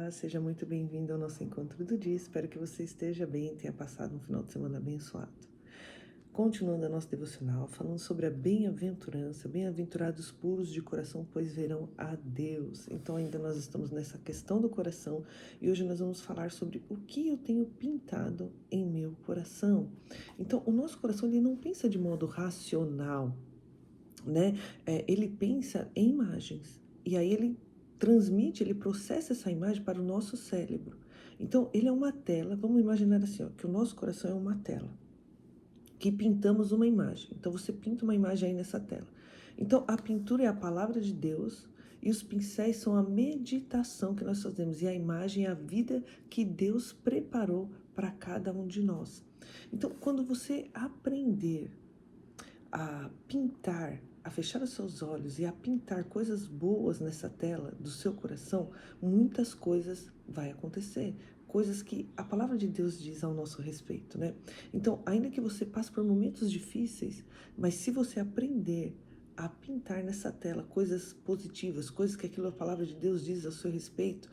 Olá, seja muito bem-vindo ao nosso encontro do dia. Espero que você esteja bem e tenha passado um final de semana abençoado. Continuando a nossa devocional, falando sobre a bem-aventurança, bem-aventurados puros de coração, pois verão a Deus. Então, ainda nós estamos nessa questão do coração e hoje nós vamos falar sobre o que eu tenho pintado em meu coração. Então, o nosso coração ele não pensa de modo racional, né? Ele pensa em imagens e aí ele transmite, ele processa essa imagem para o nosso cérebro. Então, ele é uma tela, vamos imaginar assim, ó, que o nosso coração é uma tela, que pintamos uma imagem. Então, você pinta uma imagem aí nessa tela. Então, a pintura é a palavra de Deus e os pincéis são a meditação que nós fazemos e a imagem é a vida que Deus preparou para cada um de nós. Então, quando você aprender a pintar, a fechar os seus olhos e a pintar coisas boas nessa tela do seu coração, muitas coisas vai acontecer, coisas que a palavra de Deus diz ao nosso respeito, né? Então, ainda que você passe por momentos difíceis, mas se você aprender a pintar nessa tela coisas positivas, coisas que aquilo a palavra de Deus diz ao seu respeito,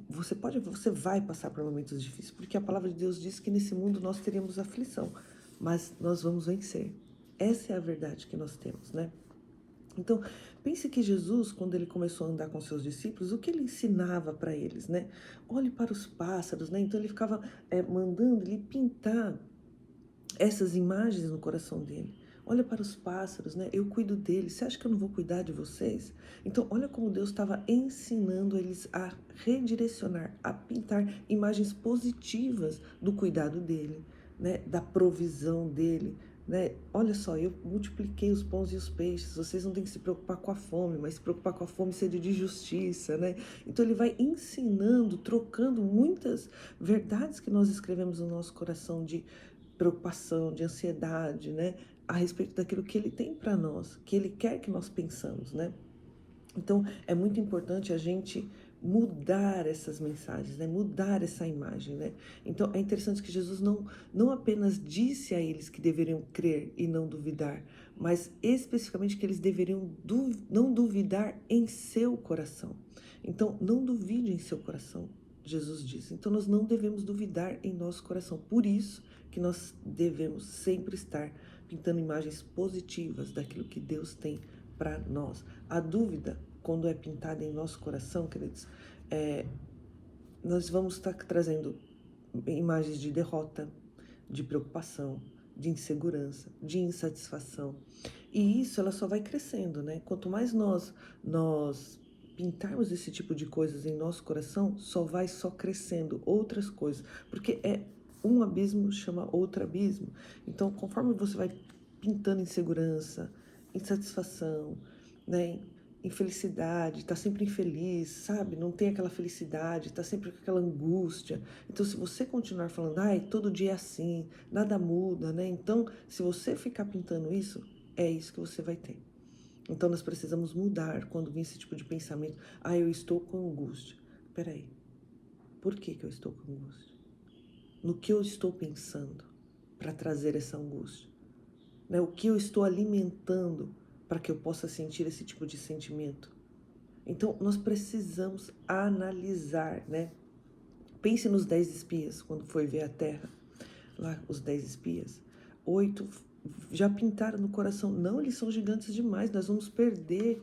você vai passar por momentos difíceis, porque a palavra de Deus diz que nesse mundo nós teremos aflição, mas nós vamos vencer. Essa é a verdade que nós temos, né? Então, pense que Jesus, quando ele começou a andar com seus discípulos, o que ele ensinava para eles, né? Olhe para os pássaros, né? Então ele ficava mandando ele pintar essas imagens no coração dele. Olha para os pássaros, né? Eu cuido deles. Você acha que eu não vou cuidar de vocês? Então, olha como Deus estava ensinando eles a redirecionar, a pintar imagens positivas do cuidado dele, né? Da provisão dele, né? Olha só, eu multipliquei os pães e os peixes. Vocês não têm que se preocupar com a fome, mas se preocupar com a fome e sede de justiça, né? Então, ele vai ensinando, trocando muitas verdades que nós escrevemos no nosso coração de preocupação, de ansiedade, né? A respeito daquilo que ele tem para nós, que ele quer que nós pensamos, né? Então, é muito importante a gente mudar essas mensagens, né? Mudar essa imagem, né? Então, é interessante que Jesus não apenas disse a eles que deveriam crer e não duvidar, mas especificamente que eles deveriam não duvidar em seu coração. Então, não duvide em seu coração, Jesus disse. Então, nós não devemos duvidar em nosso coração. Por isso que nós devemos sempre estar pintando imagens positivas daquilo que Deus tem para nós. A dúvida, quando é pintada em nosso coração, queridos, nós vamos estar trazendo imagens de derrota, de preocupação, de insegurança, de insatisfação. E isso ela só vai crescendo, né? Quanto mais nós pintarmos esse tipo de coisas em nosso coração, só crescendo outras coisas, porque um abismo chama outro abismo. Então, conforme você vai pintando insegurança, insatisfação, né? Infelicidade, tá sempre infeliz, sabe? Não tem aquela felicidade, tá sempre com aquela angústia. Então, se você continuar falando, ai, todo dia é assim, nada muda, né? Então, se você ficar pintando isso, é isso que você vai ter. Então, nós precisamos mudar quando vem esse tipo de pensamento. Ah, eu estou com angústia. Peraí, por que eu estou com angústia? No que eu estou pensando para trazer essa angústia? Né? O que eu estou alimentando para que eu possa sentir esse tipo de sentimento? Então, nós precisamos analisar, né? Pense nos 10 espias, quando foi ver a terra. Lá, os 10 espias. 8 já pintaram no coração. Não, eles são gigantes demais, nós vamos perder.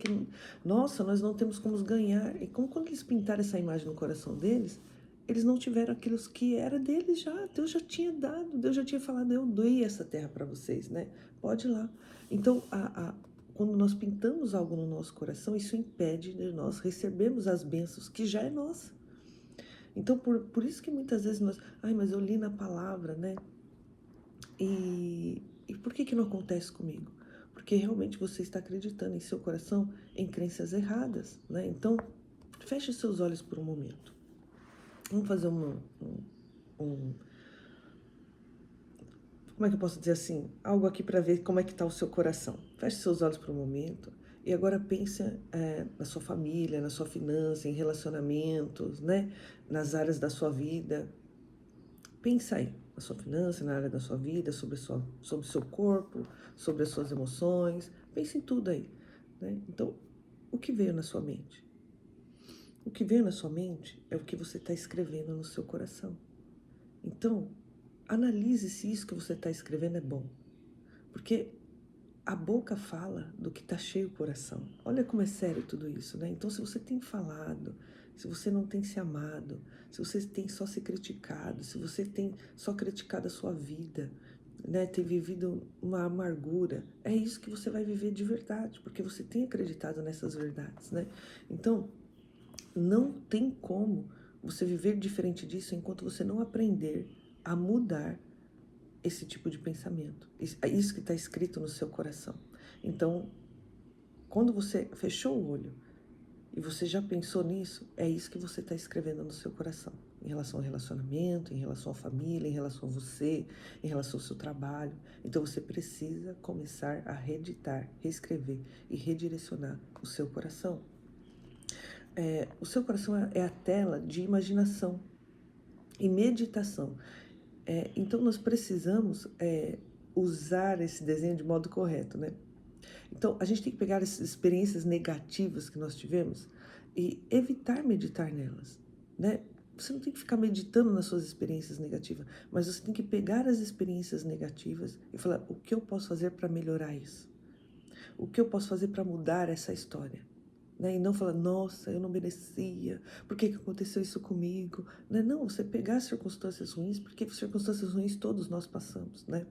Nossa, nós não temos como ganhar. E como quando eles pintaram essa imagem no coração deles, eles não tiveram aquilo que era deles já. Deus já tinha dado, Deus já tinha falado, eu dei essa terra para vocês, né? Pode ir lá. Então, quando nós pintamos algo no nosso coração, isso impede de nós recebermos as bênçãos que já é nossa. Então, por isso que muitas vezes mas eu li na palavra, né? E por que não acontece comigo? Porque realmente você está acreditando em seu coração em crenças erradas, né? Então, feche seus olhos por um momento. Vamos fazer como é que eu posso dizer assim? Algo aqui para ver como é que está o seu coração. Feche seus olhos por um momento e agora pense na sua família, na sua finança, em relacionamentos, né? Nas áreas da sua vida. Pensa aí, na sua finança, na área da sua vida, sobre o seu corpo, sobre as suas emoções. Pense em tudo aí, né? Então, o que veio na sua mente? O que vem na sua mente é o que você está escrevendo no seu coração. Então, analise se isso que você está escrevendo é bom. Porque a boca fala do que está cheio o coração. Olha como é sério tudo isso, né? Então, se você tem falado, se você não tem se amado, se você tem só se criticado, se você tem só criticado a sua vida, né? Tem vivido uma amargura, é isso que você vai viver de verdade, porque você tem acreditado nessas verdades, né? Então, não tem como você viver diferente disso enquanto você não aprender a mudar esse tipo de pensamento. Isso que está escrito no seu coração. Então, quando você fechou o olho e você já pensou nisso, é isso que você está escrevendo no seu coração. Em relação ao relacionamento, em relação à família, em relação a você, em relação ao seu trabalho. Então, você precisa começar a reeditar, reescrever e redirecionar o seu coração. O seu coração é a tela de imaginação e meditação. Então, nós precisamos usar esse desenho de modo correto, né? Então, a gente tem que pegar essas experiências negativas que nós tivemos e evitar meditar nelas, né? Você não tem que ficar meditando nas suas experiências negativas, mas você tem que pegar as experiências negativas e falar: o que eu posso fazer para melhorar isso? O que eu posso fazer para mudar essa história? Né? E não falar: nossa, eu não merecia, por que aconteceu isso comigo? Né? Não, você pegar circunstâncias ruins, porque circunstâncias ruins todos nós passamos, né?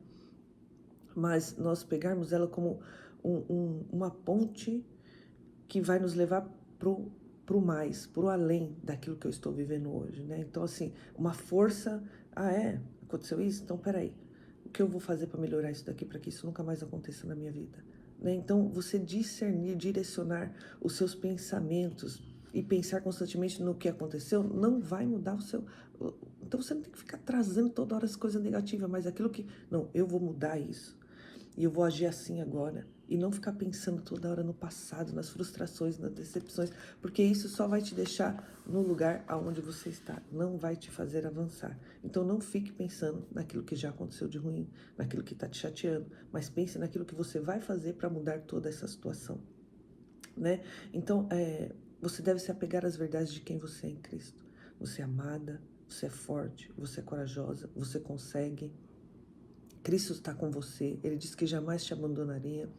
Mas nós pegarmos ela como uma ponte que vai nos levar pro mais, pro além daquilo que eu estou vivendo hoje, né? Então, assim, uma força, aconteceu isso? Então, peraí, o que eu vou fazer para melhorar isso daqui, para que isso nunca mais aconteça na minha vida? Né? Então, você discernir, direcionar os seus pensamentos e pensar constantemente no que aconteceu, não vai mudar o seu... Então, você não tem que ficar trazendo toda hora as coisas negativas, mas aquilo que... Não, eu vou mudar isso. E eu vou agir assim agora. E não ficar pensando toda hora no passado, nas frustrações, nas decepções, porque isso só vai te deixar no lugar aonde você está, não vai te fazer avançar. Então não fique pensando naquilo que já aconteceu de ruim, naquilo que está te chateando, mas pense naquilo que você vai fazer para mudar toda essa situação, né? Então, você deve se apegar às verdades de quem você é em Cristo. Você é amada, você é forte, você é corajosa, você consegue. Cristo está com você, Ele disse que jamais te abandonaria.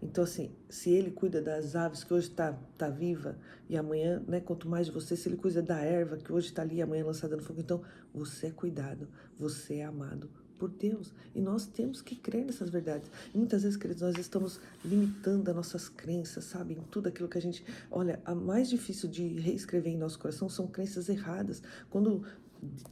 Então, assim, se Ele cuida das aves que hoje tá viva e amanhã, né, quanto mais de você, se Ele cuida da erva que hoje está ali e amanhã lançada no fogo, então você é cuidado, você é amado por Deus. E nós temos que crer nessas verdades. E muitas vezes, queridos, nós estamos limitando as nossas crenças, sabe, em tudo aquilo que a gente... Olha, a mais difícil de reescrever em nosso coração são crenças erradas. Quando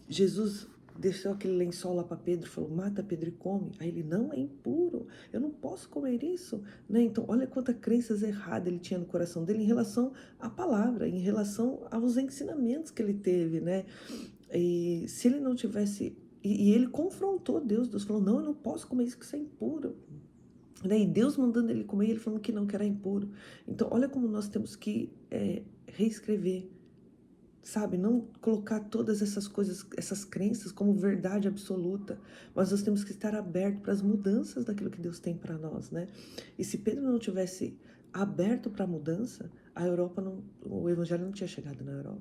Jesus desceu aquele lençol lá para Pedro e falou: mata Pedro e come. Aí ele: não, é impuro, eu não posso comer isso, né? Então olha quantas crenças erradas ele tinha no coração dele em relação à palavra, em relação aos ensinamentos que ele teve, né? E se ele não tivesse... E ele confrontou Deus, Deus falou: não, eu não posso comer isso, que isso é impuro, né? E Deus mandando ele comer, ele falando que não, que era impuro. Então olha como nós temos que reescrever, sabe, não colocar todas essas coisas, essas crenças como verdade absoluta, mas nós temos que estar abertos para as mudanças daquilo que Deus tem para nós, né? E se Pedro não tivesse aberto para a mudança, a Europa não, o evangelho não tinha chegado na Europa.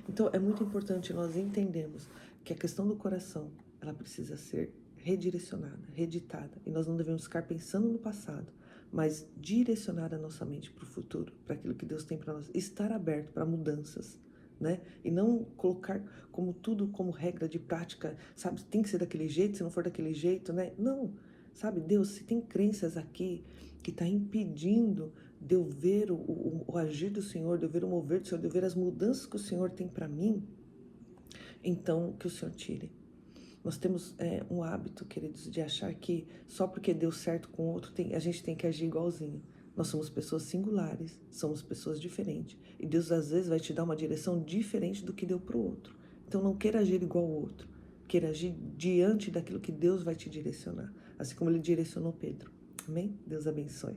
Então é muito importante nós entendermos que a questão do coração, ela precisa ser redirecionada, reeditada, e nós não devemos ficar pensando no passado, mas direcionar a nossa mente para o futuro, para aquilo que Deus tem para nós, estar aberto para mudanças, né? E não colocar como tudo como regra de prática, sabe? Tem que ser daquele jeito, se não for daquele jeito, né? Não, sabe? Deus, se tem crenças aqui que está impedindo de eu ver o agir do Senhor, de eu ver o mover do Senhor, de eu ver as mudanças que o Senhor tem para mim, então que o Senhor tire. Nós temos um hábito, queridos, de achar que só porque deu certo com o outro, a gente tem que agir igualzinho. Nós somos pessoas singulares, somos pessoas diferentes. E Deus às vezes vai te dar uma direção diferente do que deu para o outro. Então não queira agir igual ao outro. Queira agir diante daquilo que Deus vai te direcionar. Assim como Ele direcionou Pedro. Amém? Deus abençoe.